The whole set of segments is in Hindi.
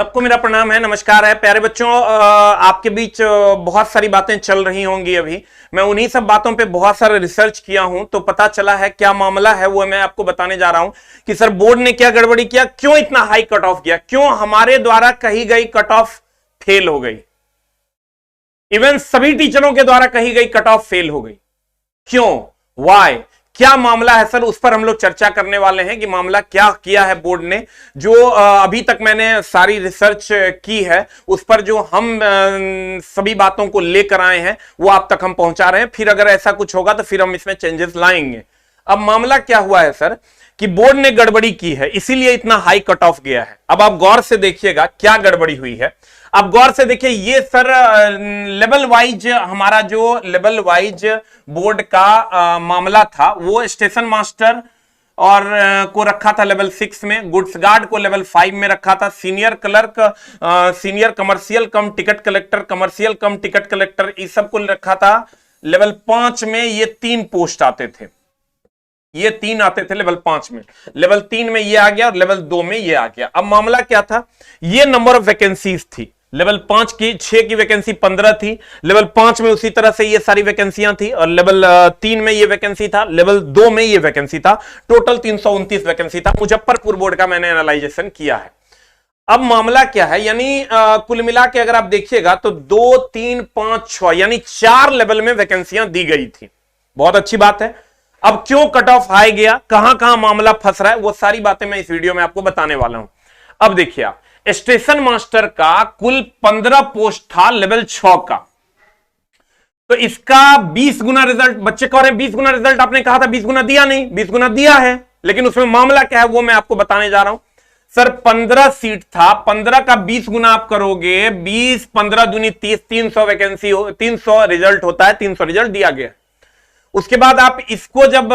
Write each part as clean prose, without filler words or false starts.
सबको मेरा प्रणाम है, नमस्कार है प्यारे बच्चों। आपके बीच बहुत सारी बातें चल रही होंगी। अभी मैं उन्हीं सब बातों पे बहुत सारा रिसर्च किया हूं, तो पता चला है क्या मामला है वो मैं आपको बताने जा रहा हूं कि सर बोर्ड ने क्या गड़बड़ी किया, क्यों इतना हाई कट ऑफ किया, क्यों हमारे द्वारा कही गई कट ऑफ फेल हो गई, इवन सभी टीचरों के द्वारा कही गई कट ऑफ फेल हो गई। क्यों, वाई, क्या मामला है सर, उस पर हम लोग चर्चा करने वाले हैं कि मामला क्या किया है बोर्ड ने। जो अभी तक मैंने सारी रिसर्च की है उस पर जो हम सभी बातों को लेकर आए हैं वो आप तक हम पहुंचा रहे हैं। फिर अगर ऐसा कुछ होगा तो फिर हम इसमें चेंजेस लाएंगे। अब मामला क्या हुआ है सर कि बोर्ड ने गड़बड़ी की है, इसीलिए इतना हाई कट ऑफ गया है। अब आप गौर से देखिएगा क्या गड़बड़ी हुई है। अब गौर से देखिए, ये सर लेवल वाइज, हमारा जो लेवल वाइज बोर्ड का मामला था वो स्टेशन मास्टर और को रखा था लेवल 6 में, गुड्स गार्ड को लेवल 5 में रखा था, सीनियर क्लर्क, सीनियर कमर्शियल कम टिकट कलेक्टर, कमर्शियल कम टिकट कलेक्टर, इस सब को रखा था लेवल 5 में। ये 3 पोस्ट आते थे, ये 3 आते थे लेवल 5 में। लेवल 3 में ये आ गया और लेवल 2 में ये आ गया। अब मामला क्या था, ये नंबर ऑफ वैकेंसीज थी। लेवल 5 की 6 की वैकेंसी 15 थी, लेवल 5 में उसी तरह से ये सारी वैकेंसियां थी, और लेवल 3 में ये वैकेंसी था, लेवल 2 में ये वैकेंसी था। टोटल 329 वैकेंसी था। मुजफ्फरपुर बोर्ड का मैंने एनालाइजेशन किया है। अब मामला क्या है, यानी कुल मिला के अगर आप देखिएगा तो 2, 3, 5, 6 यानी 4 लेवल में वैकेंसियां दी गई थी। बहुत अच्छी बात है। अब क्यों कट ऑफ हाई गया, कहां कहां मामला फंस रहा है, वो सारी बातें मैं इस वीडियो में आपको बताने वाला हूं। अब देखिए, आप स्टेशन मास्टर का कुल 15 पोस्ट था लेवल 6 का, तो इसका 20 गुना रिजल्ट, बच्चे कह रहे हैं 20 गुना रिजल्ट आपने कहा था, 20 गुना दिया नहीं, 20 गुना दिया है, लेकिन उसमें मामला क्या है वो मैं आपको बताने जा रहा हूं। सर 15 सीट था, 15 का 20 गुना आप करोगे, 20, 15 दूनी 30, 300 वैकेंसी हो, 300 रिजल्ट होता है, 300 रिजल्ट दिया गया। उसके बाद आप इसको जब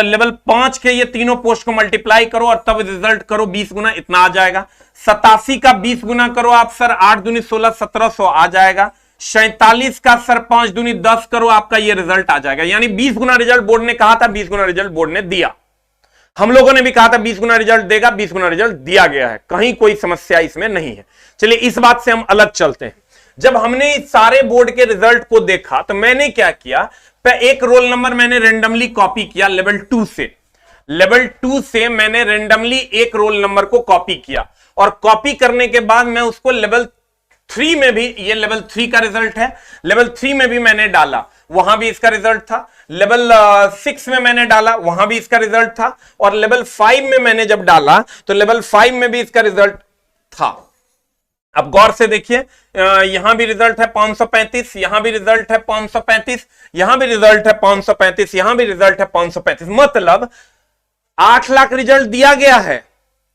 लेवल 5 के ये तीनों पोस्ट को मल्टीप्लाई करो और तब रिजल्ट करो, 20 गुना इतना आ जाएगा। 87 का 20 गुना करो आप सर, 8 दूनी 16, 1700 आ जाएगा। 47 का सर 5 दूनी 10 करो, आपका ये रिजल्ट आ जाएगा। यानी 20 गुना रिजल्ट बोर्ड ने कहा था, 20 गुना रिजल्ट बोर्ड ने दिया। हम लोगों ने भी कहा था 20 गुना रिजल्ट देगा, 20 गुना रिजल्ट दिया गया है, कहीं कोई समस्या इसमें नहीं है। चलिए इस बात से हम अलग चलते हैं। जब हमने इस सारे बोर्ड के रिजल्ट को देखा तो मैंने क्या किया, एक रोल नंबर मैंने रेंडमली कॉपी किया लेवल 2 से। लेवल 2 से मैंने रेंडमली एक रोल नंबर को कॉपी किया, और कॉपी करने के बाद मैं उसको लेवल 3 में भी, ये लेवल 3 का रिजल्ट है, लेवल 3 में भी मैंने डाला, वहां भी इसका रिजल्ट था। लेवल 6 में मैंने डाला, वहां भी इसका रिजल्ट था। और लेवल 5 में मैंने जब डाला तो लेवल 5 में भी इसका रिजल्ट था। अब गौर से देखिए, यहां भी रिजल्ट है 535, यहां भी रिजल्ट है 535, यहां भी रिजल्ट है 535, यहां भी रिजल्ट है 535। मतलब 8 लाख रिजल्ट दिया गया है,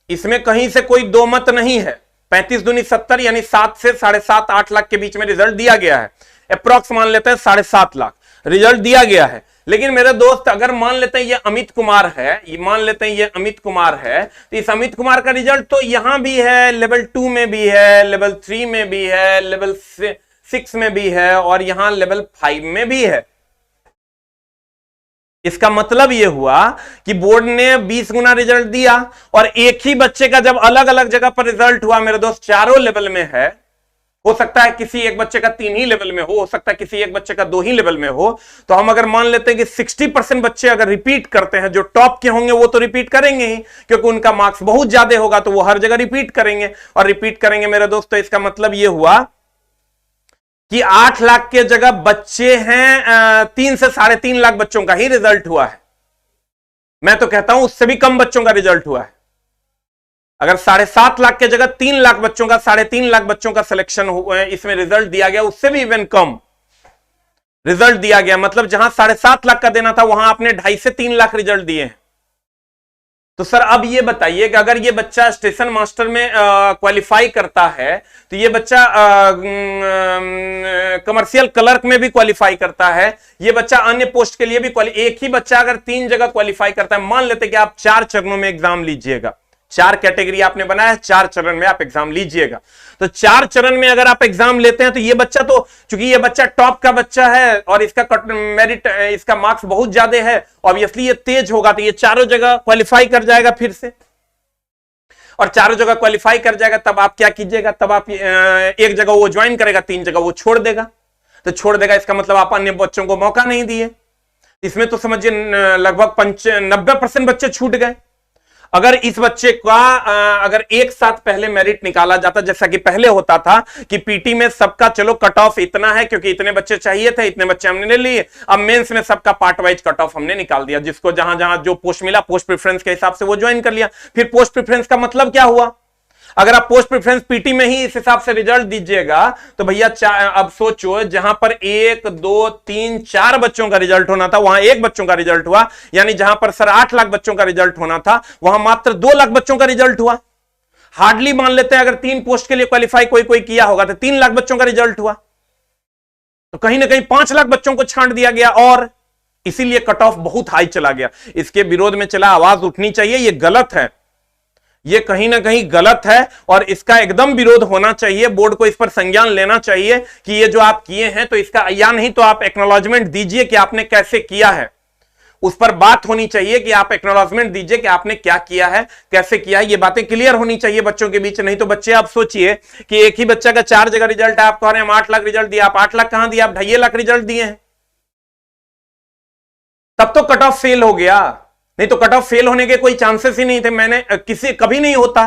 इसमें कहीं से कोई दो मत नहीं है। 35 दूनी 70 यानी 7 से 7.5 8 लाख के बीच में रिजल्ट दिया गया है। अप्रॉक्स मान लेते हैं 7.5 लाख रिजल्ट दिया गया है। लेकिन मेरे दोस्त, अगर मान लेते हैं ये अमित कुमार है, ये मान लेते हैं ये अमित कुमार है, तो इस अमित कुमार का रिजल्ट तो यहां भी है, लेवल 2 में भी है, लेवल 3 में भी है, लेवल 6 में भी है, और यहां लेवल 5 में भी है। इसका मतलब यह हुआ कि बोर्ड ने 20 गुना रिजल्ट दिया, और एक ही बच्चे का जब अलग अलग जगह पर रिजल्ट हुआ मेरे दोस्त, चारों लेवल में है, हो सकता है किसी एक बच्चे का 3 ही लेवल में हो सकता है किसी एक बच्चे का 2 ही लेवल में हो। तो हम अगर मान लेते हैं कि 60% बच्चे अगर रिपीट करते हैं, जो टॉप के होंगे वो तो रिपीट करेंगे ही, क्योंकि उनका मार्क्स बहुत ज्यादा होगा, तो वो हर जगह रिपीट करेंगे, और रिपीट करेंगे मेरे दोस्त। तो इसका मतलब ये हुआ कि 8 लाख के जगह बच्चे हैं, 3 से 3.5 लाख बच्चों का ही रिजल्ट हुआ है। मैं तो कहता हूं उससे भी कम बच्चों का रिजल्ट हुआ है। अगर 7.5 लाख के जगह 3 लाख बच्चों का, 3.5 लाख बच्चों का सिलेक्शन इसमें रिजल्ट दिया गया, उससे भी इवन कम रिजल्ट दिया गया। मतलब जहां 7.5 लाख का देना था, वहां आपने 2.5 से 3 लाख रिजल्ट दिए हैं। तो सर अब ये बताइए कि अगर ये बच्चा स्टेशन मास्टर में क्वालिफाई करता है, तो ये बच्चा कमर्शियल क्लर्क में भी क्वालिफाई करता है, ये बच्चा अन्य पोस्ट के लिए भी एक ही बच्चा अगर 3 जगह क्वालिफाई करता है, मान लेते कि आप 4 चरणों में एग्जाम लीजिएगा, 4 कैटेगरी आपने बनाया, 4 चरण में आप एग्जाम लीजिएगा। तो 4 चरण में अगर आप एग्जाम लेते हैं, तो ये बच्चा, तो चूंकि ये बच्चा टॉप का बच्चा है और इसका मेरिट, इसका मार्क्स बहुत ज्यादा है, ऑब्वियसली ये तेज होगा, तो ये चारों जगह क्वालिफाई कर जाएगा फिर से। और चारों जगह क्वालिफाई कर जाएगा, तब आप क्या कीजिएगा, तब आप एक जगह वो ज्वाइन करेगा, 3 जगह वो छोड़ देगा। तो छोड़ देगा इसका मतलब आप अन्य बच्चों को मौका नहीं दिए। इसमें तो समझिए लगभग 90% बच्चे छूट गए। अगर इस बच्चे का अगर एक साथ पहले मेरिट निकाला जाता, जैसा कि पहले होता था कि पीटी में सबका चलो कट ऑफ इतना है क्योंकि इतने बच्चे चाहिए थे, इतने बच्चे हमने ले लिए, अब मेंस में सबका पार्ट वाइज कट ऑफ हमने निकाल दिया, जिसको जहां जहां जो पोस्ट मिला पोस्ट प्रेफरेंस के हिसाब से वो ज्वाइन कर लिया। फिर पोस्ट प्रेफरेंस का मतलब क्या हुआ, अगर आप पोस्ट प्रेफरेंस पीटी में ही इस हिसाब से रिजल्ट दीजिएगा तो भैया अब सोचो, जहां पर 1 2 3 4 बच्चों का रिजल्ट होना था वहां 1 बच्चों का रिजल्ट हुआ, यानी जहां पर सर 8 लाख बच्चों का रिजल्ट होना था वहां मात्र 2 लाख बच्चों का रिजल्ट हुआ। हार्डली मान लेते हैं अगर 3 पोस्ट के लिए क्वालिफाई कोई किया होगा तो 3 लाख बच्चों का रिजल्ट हुआ, तो कहीं ना कहीं 5 लाख बच्चों को छांट दिया गया और इसीलिए कट ऑफ बहुत हाई चला गया। इसके विरोध में चला आवाज उठनी चाहिए, यह गलत है, ये कहीं ना कहीं गलत है और इसका एकदम विरोध होना चाहिए। बोर्ड को इस पर संज्ञान लेना चाहिए कि ये जो आप किए हैं तो इसका, या नहीं तो आप एक्नॉलेजमेंट दीजिए कि आपने कैसे किया है, उस पर बात होनी चाहिए कि आप एक्नॉलेजमेंट दीजिए कि आपने क्या किया है, कैसे किया है, ये बातें क्लियर होनी चाहिए बच्चों के बीच। नहीं तो बच्चे, आप सोचिए कि एक ही बच्चा का 4 जगह रिजल्ट है, आप कह रहे हैं हम 8 लाख रिजल्ट दिया, आप 8 लाख कहां दिया, आप 2.5 लाख रिजल्ट दिए हैं, तब तो कट ऑफ फेल हो गया, नहीं तो कट ऑफ फेल होने के कोई चांसेस ही नहीं थे। मैंने कभी नहीं होता।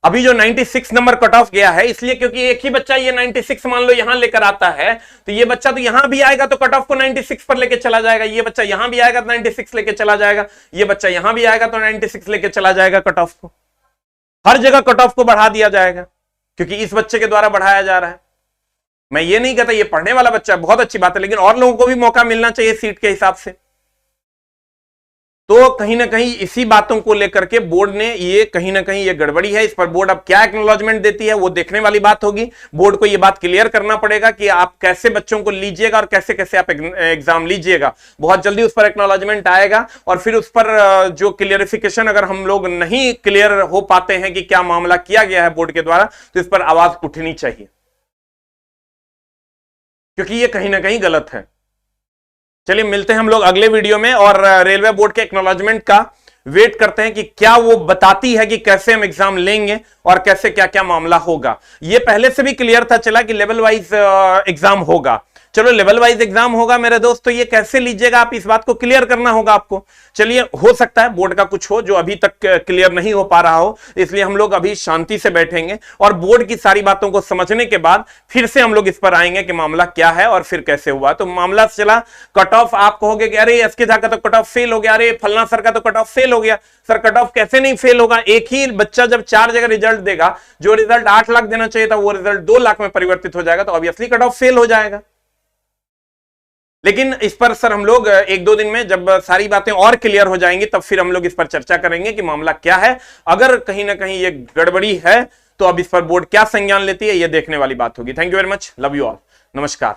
अभी जो 96 नंबर कट ऑफ गया है इसलिए क्योंकि एक ही बच्चा ये 96 मान लो यहां लेकर आता है, तो ये बच्चा तो यहां भी आएगा तो कट ऑफ को 96 पर लेकर चला जाएगा, ये बच्चा यहां भी आएगा तो 96 लेकर चला जाएगा, ये बच्चा यहां भी आएगा तो 96 लेकर चला जाएगा, कट ऑफ को हर जगह कट ऑफ को बढ़ा दिया जाएगा क्योंकि इस बच्चे के द्वारा बढ़ाया जा रहा है। मैं ये नहीं कहता ये पढ़ने वाला बच्चा बहुत अच्छी बात है, लेकिन और लोगों को भी मौका मिलना चाहिए सीट के हिसाब से। तो कहीं ना कहीं इसी बातों को लेकर के बोर्ड ने ये कहीं ना कहीं ये गड़बड़ी है। इस पर बोर्ड अब क्या एक्नॉलेजमेंट देती है वो देखने वाली बात होगी। बोर्ड को ये बात क्लियर करना पड़ेगा कि आप कैसे बच्चों को लीजिएगा और कैसे कैसे आप एग्जाम लीजिएगा। बहुत जल्दी उस पर एक्नॉलेजमेंट आएगा और फिर उस पर जो क्लियरिफिकेशन, अगर हम लोग नहीं क्लियर हो पाते हैं कि क्या मामला किया गया है बोर्ड के द्वारा, तो इस पर आवाज उठनी चाहिए क्योंकि ये कहीं ना कहीं गलत है। चलिए मिलते हैं हम लोग अगले वीडियो में और रेलवे बोर्ड के एक्नॉलेजमेंट का वेट करते हैं कि क्या वो बताती है कि कैसे हम एग्जाम लेंगे और कैसे क्या क्या मामला होगा। ये पहले से भी क्लियर था चला कि लेवल वाइज एग्जाम होगा। चलो लेवल वाइज एग्जाम होगा मेरे दोस्त, तो ये कैसे लीजिएगा आप, इस बात को क्लियर करना होगा आपको। चलिए हो सकता है बोर्ड का कुछ हो जो अभी तक क्लियर नहीं हो पा रहा हो, इसलिए हम लोग अभी शांति से बैठेंगे और बोर्ड की सारी बातों को समझने के बाद फिर से हम लोग इस पर आएंगे कि मामला क्या है और फिर कैसे हुआ। तो मामला चला कट ऑफ, आप कहोगे कि अरे एसके झा का तो कट ऑफ फेल हो गया, अरे फलना सर का तो कट ऑफ फेल हो गया। सर कट ऑफ कैसे नहीं फेल होगा, एक ही बच्चा जब 4 जगह रिजल्ट देगा, जो रिजल्ट 8 लाख देना चाहिए था वो रिजल्ट 2 लाख में परिवर्तित हो जाएगा, तो ऑब्वियसली कट ऑफ फेल हो जाएगा। लेकिन इस पर सर हम लोग 1-2 दिन में जब सारी बातें और क्लियर हो जाएंगी तब फिर हम लोग इस पर चर्चा करेंगे कि मामला क्या है। अगर कहीं ना कहीं ये गड़बड़ी है तो अब इस पर बोर्ड क्या संज्ञान लेती है ये देखने वाली बात होगी। Thank you very much, love you all, नमस्कार।